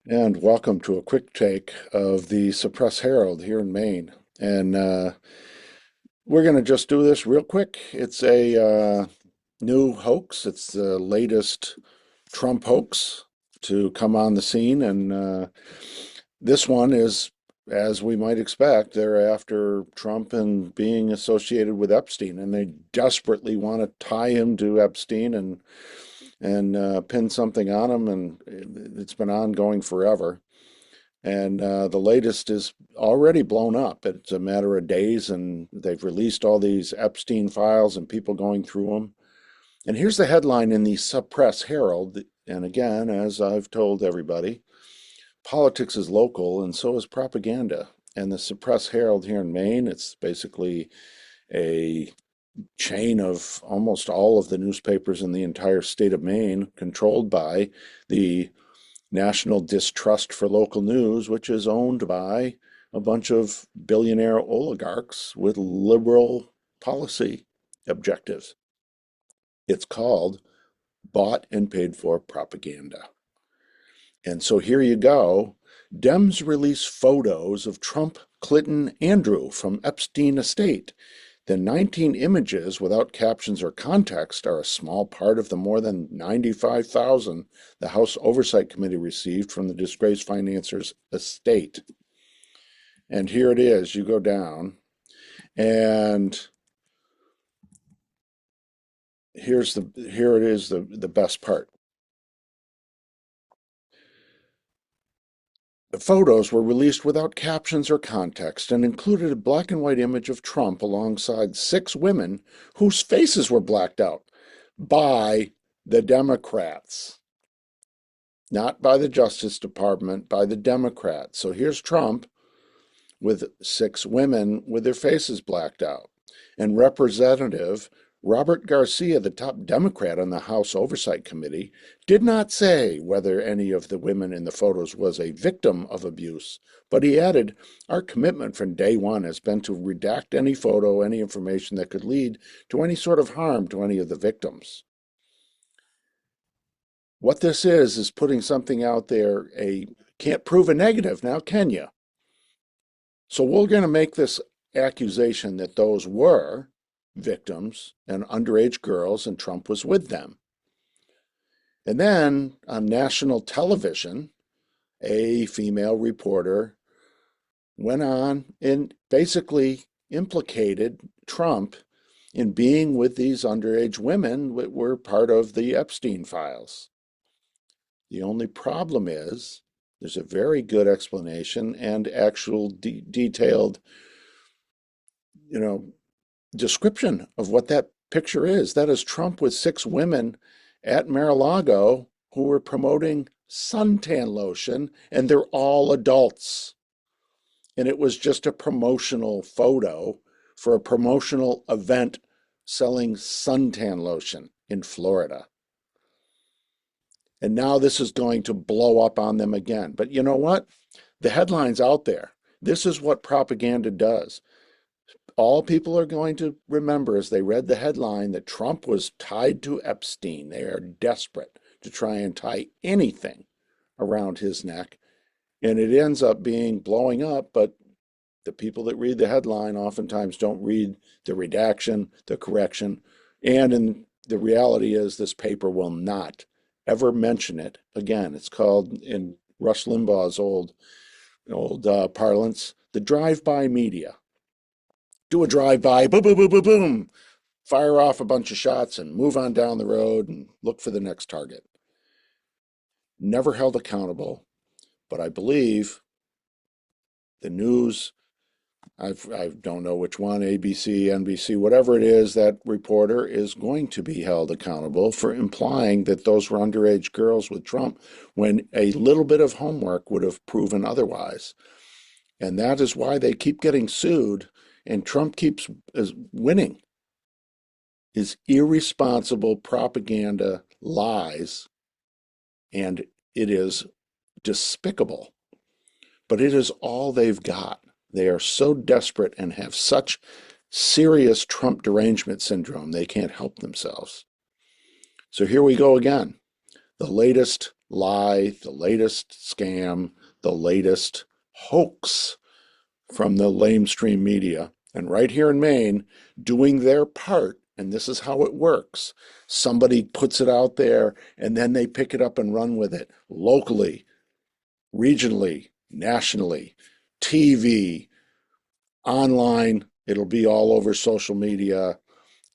And welcome to a quick take of the Suppress Herald here in Maine. And we're going to just do this real quick. It's a new hoax. It's the latest Trump hoax to come on the scene. And this one is, as we might expect, they're after Trump and being associated with Epstein. And they desperately want to tie him to Epstein and pin something on him. And it's been ongoing forever. And the latest is already blown up. It's a matter of days, and they've released all these Epstein files and people going through them. And here's the headline in the Suppress Herald. And again, as I've told everybody, politics is local, and so is propaganda. And the Suppress Herald here in Maine, it's basically a chain of almost all of the newspapers in the entire state of Maine, controlled by the National Distrust for Local News, which is owned by a bunch of billionaire oligarchs with liberal policy objectives. It's called Bought and Paid For Propaganda. And so here you go. Dems release photos of Trump, Clinton, Andrew from Epstein estate. The 19 images without captions or context are a small part of the more than 95,000 the House Oversight Committee received from the disgraced financier's estate. And here it is. You go down, and here it is, the best part. The photos were released without captions or context and included a black and white image of Trump alongside 6 women whose faces were blacked out by the Democrats, not by the Justice Department, by the Democrats. So here's Trump with 6 women with their faces blacked out. And Representative Robert Garcia, the top Democrat on the House Oversight Committee, did not say whether any of the women in the photos was a victim of abuse, but he added, "Our commitment from day one has been to redact any photo, any information that could lead to any sort of harm to any of the victims." What this is putting something out there, can't prove a negative now, can you? So we're going to make this accusation that those were victims and underage girls, and Trump was with them. And then on national television, a female reporter went on and basically implicated Trump in being with these underage women that were part of the Epstein files. The only problem is there's a very good explanation and actual detailed, you know, description of what that picture is. That is Trump with 6 women at Mar-a-Lago who were promoting suntan lotion, and they're all adults. And it was just a promotional photo for a promotional event selling suntan lotion in Florida. And now this is going to blow up on them again. But you know what? The headline's out there. This is what propaganda does. All people are going to remember as they read the headline that Trump was tied to Epstein. They are desperate to try and tie anything around his neck. And it ends up being blowing up, but the people that read the headline oftentimes don't read the redaction, the correction, and the reality is this paper will not ever mention it again. It's called, in Rush Limbaugh's old parlance, the drive-by media. Do a drive-by, boom, boom, boom, boom, boom, fire off a bunch of shots and move on down the road and look for the next target. Never held accountable, but I believe the news, I don't know which one, ABC, NBC, whatever it is, that reporter is going to be held accountable for implying that those were underage girls with Trump when a little bit of homework would have proven otherwise. And that is why they keep getting sued and Trump keeps winning. His irresponsible propaganda lies, and it is despicable. But it is all they've got. They are so desperate and have such serious Trump derangement syndrome, they can't help themselves. So here we go again. The latest lie, the latest scam, the latest hoax from the lamestream media. And right here in Maine, doing their part, and this is how it works. Somebody puts it out there and then they pick it up and run with it locally, regionally, nationally, TV, online. It'll be all over social media,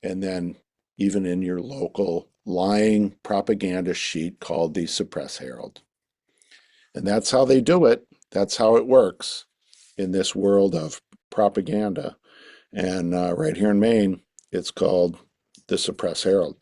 and then even in your local lying propaganda sheet called the Suppress Herald. And that's how they do it. That's how it works in this world of propaganda. And right here in Maine, it's called the Suppress Herald.